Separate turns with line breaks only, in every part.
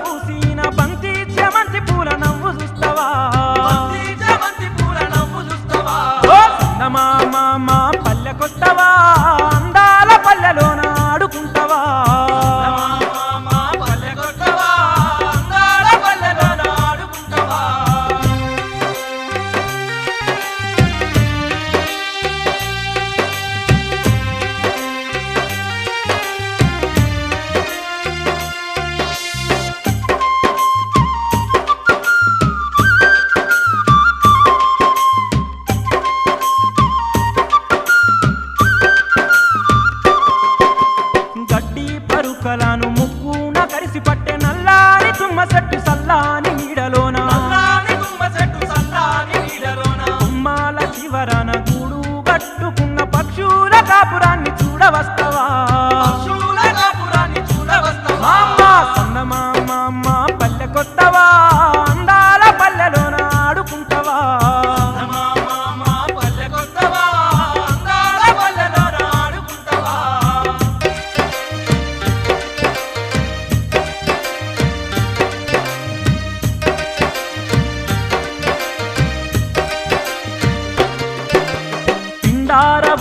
పూసిన బంతి చామంతి పూల నవ్వు చూస్తావా మా పల్లెకొస్తావా అందాల పల్లెలోన ఆడుకుంటావా పరుకలను ముక్కున కరిసి పట్టే నల్లాని తుమ్మ చెట్టు సల్లాని నీడలోన తుమ్మాల చివరన గూడు కట్టుకున్న పక్షుల కాపురాన్ని చూడవస్తావా సన్నమామ పల్లెకొస్తావా అందాల పల్లెలోన ఆడుకుంటావా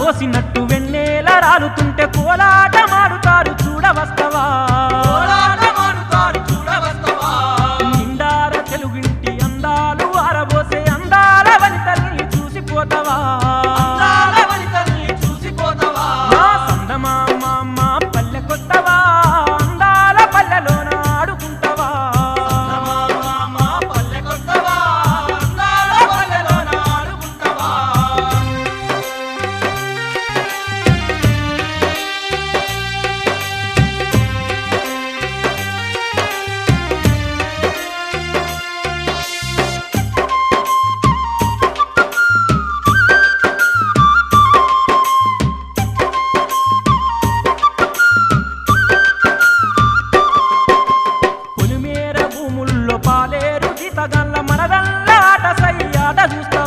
పోసినట్టు వెన్నెల రాలుతుంటే కోలాట మారుతారు చూడవస్తావా నిండార తెలుగింటి అందాలు ఆరబోసే అందాల వనితల్ని చూసిపోతావా సందమామ పల్లెకొస్తావా అందాల పల్లెలోన ఆడుకుంటావా పాలేరు గీతగల్ల మనదల్ల ఆట సయ్యాట చూస్తా